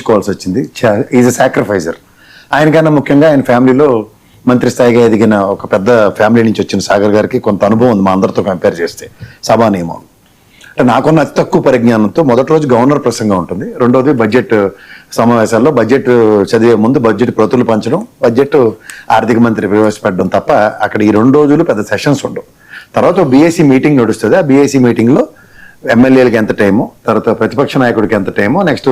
తప్పించుకోవాల్సి వచ్చింది. Is a సాక్రిఫైజర్. ఆయనకన్నా ముఖ్యంగా ఆయన ఫ్యామిలీలో మంత్రి స్థాయిగా ఎదిగిన ఒక పెద్ద ఫ్యామిలీ నుంచి వచ్చిన సాగర్ గారికి కొంత అనుభవం ఉంది మా అందరితో కంపేర్ చేస్తే సభా నియమం. అంటే నాకున్న అతి తక్కువ పరిజ్ఞానంతో మొదటి రోజు గవర్నర్ ప్రసంగం ఉంటుంది, రెండోది బడ్జెట్ సమావేశాల్లో బడ్జెట్ చదివే ముందు బడ్జెట్ ప్రతులు పంచడం, బడ్జెట్ ఆర్థిక మంత్రి ప్రవేశపెట్టడం తప్ప అక్కడ ఈ 2 రోజులు పెద్ద సెషన్స్ ఉండవు. తర్వాత బీఏసీ మీటింగ్ నడుస్తుంది. ఆ బీఏసీ మీటింగ్లో ఎమ్మెల్యేలకు ఎంత టైము, తర్వాత ప్రతిపక్ష నాయకుడికి ఎంత టైము, నెక్స్ట్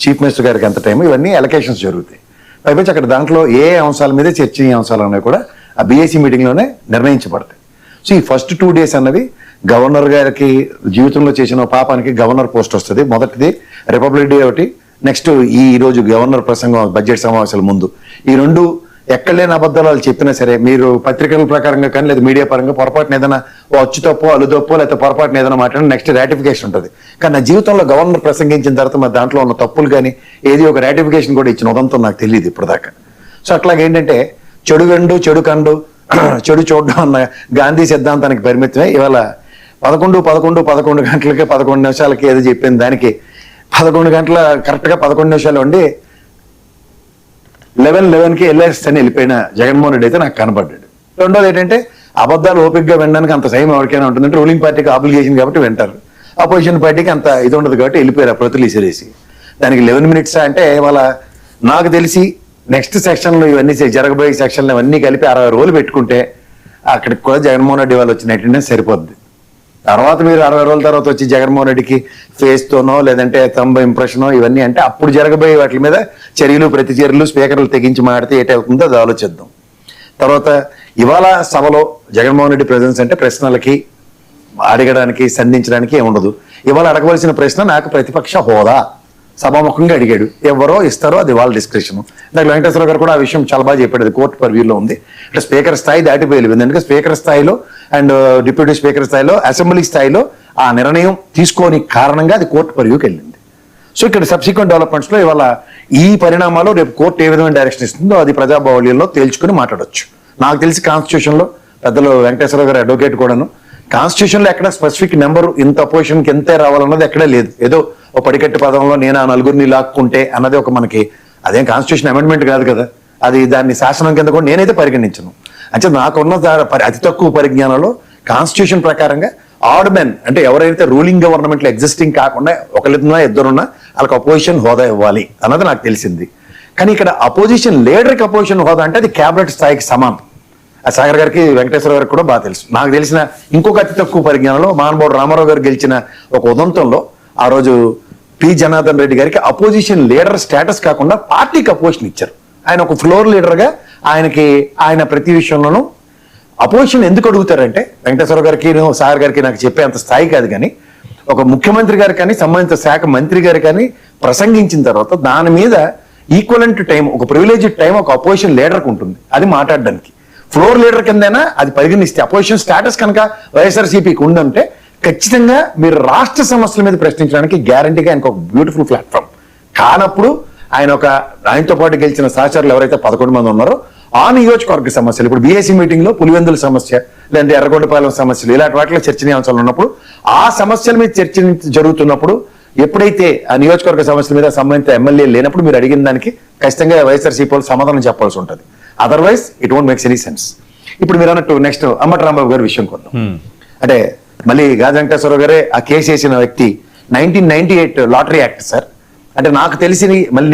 చీఫ్ మినిస్టర్ గారికి ఎంత టైము, ఇవన్నీ ఎలకేషన్స్ జరుగుతాయి. పైపచ్చి అక్కడ దాంట్లో ఏ అంశాల మీద చర్చనీయ అంశాలు అనేవి కూడా ఆ బీఏసీ మీటింగ్లోనే నిర్ణయించబడతాయి. సో ఈ ఫస్ట్ 2 days అన్నవి గవర్నర్ గారికి జీవితంలో చేసిన పాపానికి గవర్నర్ పోస్ట్ వస్తుంది. మొదటిది రిపబ్లిక్ డే ఒకటి, నెక్స్ట్ ఈ రోజు గవర్నర్ ప్రసంగం బడ్జెట్ సమావేశాల ముందు. ఈ 2 ఎక్కడ లేని అబద్ధాలు వాళ్ళు చెప్పినా సరే మీరు పత్రికల ప్రకారంగా కానీ లేదా మీడియా పరంగా పొరపాటున ఏదైనా అచ్చు తప్పో అల్లు తప్పో లేకపోతే పొరపాటున ఏదైనా మాట్లాడి నెక్స్ట్ రాటిఫికేషన్ ఉంటుంది. కానీ నా జీవితంలో గవర్నర్ ప్రసంగించిన తర్వాత మరి దాంట్లో ఉన్న తప్పులు కానీ ఏది ఒక రాటిఫికేషన్ కూడా ఇచ్చిన ఉదంతం నాకు తెలియదు ఇప్పటిదాకా. సో అట్లాగేంటంటే చెడు వెండు చెడు కండు చెడు చూడడం అన్న గాంధీ సిద్ధాంతానికి పరిమితమే ఇవాళ 11 గంటలకి 11 నిమిషాలకి ఏదో చెప్పింది దానికి 11 గంటల కరెక్ట్గా 11 నిమిషాలు ఉండి 11:11కి వెళ్ళేసి అని వెళ్ళిపోయిన జగన్మోహన్ రెడ్డి అయితే నాకు కనపడ్డాడు. రెండోది ఏంటంటే అబద్ధాలు ఓపికగా వినడానికి అంత సమయం ఎవరికైనా ఉంటుందంటే రూలింగ్ పార్టీకి ఆబ్లిగేషన్ కాబట్టి వింటారు, అపోజిషన్ పార్టీకి అంత ఇది ఉండదు కాబట్టి వెళ్ళిపోయారు ప్రతులు ఇసిరేసి. దానికి 11 minutes అంటే వాళ్ళ నాకు తెలిసి నెక్స్ట్ సెక్షన్లో ఇవన్నీ జరగబోయే సెక్షన్లు ఇవన్నీ కలిపి 60 రోజులు పెట్టుకుంటే అక్కడికి కూడా జగన్మోహన్ రెడ్డి వాళ్ళు వచ్చిన అటెండెన్స్ సరిపోద్ది. తర్వాత మీరు 60 రోజుల తర్వాత వచ్చి జగన్మోహన్ రెడ్డికి ఫేస్తోనో లేదంటే తంబ ఇంప్రెషనో ఇవన్నీ అంటే అప్పుడు జరగబోయే వాటి మీద చర్యలు ప్రతి చర్యలు స్పీకర్లు తెగించి మాడితే ఏటవుతుందో అది ఆలోచిద్దాం. తర్వాత ఇవాళ సభలో జగన్మోహన్ రెడ్డి ప్రెజెన్స్ అంటే ప్రశ్నలకి అడగడానికి సంధించడానికి ఏముండదు. ఇవాళ అడగవలసిన ప్రశ్న నాకు ప్రతిపక్ష హోదా సభాముఖంగా అడిగాడు, ఎవరో ఇస్తారో అది వాళ్ళ డిస్క్రిప్షన్. నాకు వెంకటేశ్వర గారు కూడా ఆ విషయం చాలా బాగా చెప్పాడు, అది కోర్టు పర్వ్యూలో ఉంది. అంటే స్పీకర్ స్థాయి దాటిపోయి ఎందుకంటే స్పీకర్ స్థాయిలో అండ్ డిప్యూటీ స్పీకర్ స్థాయిలో అసెంబ్లీ స్థాయిలో ఆ నిర్ణయం తీసుకోని కారణంగా అది కోర్టు పర్వ్యూకి వెళ్ళింది. సో ఇక్కడ సబ్సిక్వెంట్ డెవలప్మెంట్స్లో ఇవాళ ఈ పరిణామాలు రేపు కోర్టు ఏ విధమైన డైరెక్షన్ ఇస్తుందో అది ప్రజాబాహుళ్యంలో తేల్చుకుని మాట్లాడొచ్చు. నాకు తెలిసి కాన్స్టిట్యూషన్లో పెద్దలు వెంకటేశ్వర గారు అడ్వకేట్ కూడాను కాన్స్టిట్యూషన్లో ఎక్కడ స్పెసిఫిక్ నెంబర్ ఇంత అపోజిషన్కి ఎంతే రావాలన్నది ఎక్కడే లేదు. ఏదో ఓ పడికట్టు పదంలో నేను ఆ 4 లాక్కుంటే అన్నది ఒక మనకి అదేం కాన్స్టిట్యూషన్ అమెండ్మెంట్ కాదు కదా, అది దాన్ని శాసనం కింద కూడా నేనైతే పరిగణించను. అంటే నాకున్న అతి తక్కువ పరిజ్ఞానంలో కాన్స్టిట్యూషన్ ప్రకారంగా ఆడ్ మెన్ అంటే ఎవరైతే రూలింగ్ గవర్నమెంట్లో ఎగ్జిస్టింగ్ కాకుండా ఒకళ్ళున్నా ఇద్దరున్నా వాళ్ళకి అపోజిషన్ హోదా ఇవ్వాలి అన్నది నాకు తెలిసింది. కానీ ఇక్కడ అపోజిషన్ లీడర్కి అపోజిషన్ హోదా అంటే అది క్యాబినెట్ స్థాయికి సమానం. ఆ సాగర్ గారికి వెంకటేశ్వర గారికి కూడా బాగా తెలుసు. నాకు తెలిసిన ఇంకొక అతి తక్కువ పరిజ్ఞానంలో మహానుభావుడు రామారావు గారు గెలిచిన ఒక ఉదంతంలో ఆ రోజు పి జనార్దన్ రెడ్డి గారికి అపోజిషన్ లీడర్ స్టేటస్ కాకుండా పార్టీకి అపోజిషన్ ఇచ్చారు. ఆయన ఒక ఫ్లోర్ లీడర్గా ఆయన ప్రతి విషయంలోనూ అపోజిషన్ ఎందుకు అడుగుతారంటే వెంకటేశ్వర గారికి సాగర్ గారికి నాకు చెప్పే అంత స్థాయి కాదు, కానీ ఒక ముఖ్యమంత్రి గారు కానీ సంబంధిత శాఖ మంత్రి గారు కానీ ప్రసంగించిన తర్వాత దాని మీద ఈక్వలెంట్ టైం ఒక ప్రివిలేజ్డ్ టైం ఒక అపోజిషన్ లీడర్కి ఉంటుంది అది మాట్లాడడానికి. ఫ్లోర్ లీడర్ కిందైనా అది పరిగణిస్తే అపోజిషన్ స్టేటస్ కనుక వైఎస్ఆర్సీపీకి ఉందంటే ఖచ్చితంగా మీరు రాష్ట్ర సమస్యల మీద ప్రశ్నించడానికి గ్యారంటీగా ఆయనకు ఒక బ్యూటిఫుల్ ప్లాట్ఫామ్. కానప్పుడు ఆయనతో పాటు గెలిచిన సహచరులు ఎవరైతే 11 మంది ఉన్నారో ఆ నియోజకవర్గ సమస్యలు ఇప్పుడు బీఏసీ మీటింగ్ లో పులివెందుల సమస్య లేదంటే ఎర్రగొండపాలెం సమస్యలు ఇలాంటి వాటిలో చర్చనీయాంశాలు ఉన్నప్పుడు ఆ సమస్యల మీద చర్చ జరుగుతున్నప్పుడు ఎప్పుడైతే ఆ నియోజకవర్గ సమస్యల మీద సంబంధిత ఎమ్మెల్యే లేనప్పుడు మీరు అడిగిన దానికి ఖచ్చితంగా వైఎస్ఆర్సీపీ వాళ్ళు సమాధానం చెప్పాల్సి ఉంటుంది. Otherwise it won't makes any sense. ఇప్పుడు మీరు అన్నట్టు నెక్స్ట్ అంబటి రాంబాబు గారి విషయం కొద్దాం. అంటే మళ్ళీ గాజు వెంకటేశ్వర గారే ఆ కేసు వేసిన వ్యక్తి 1998 లాటరీ యాక్ట్ సార్. అంటే నాకు తెలిసి మళ్ళీ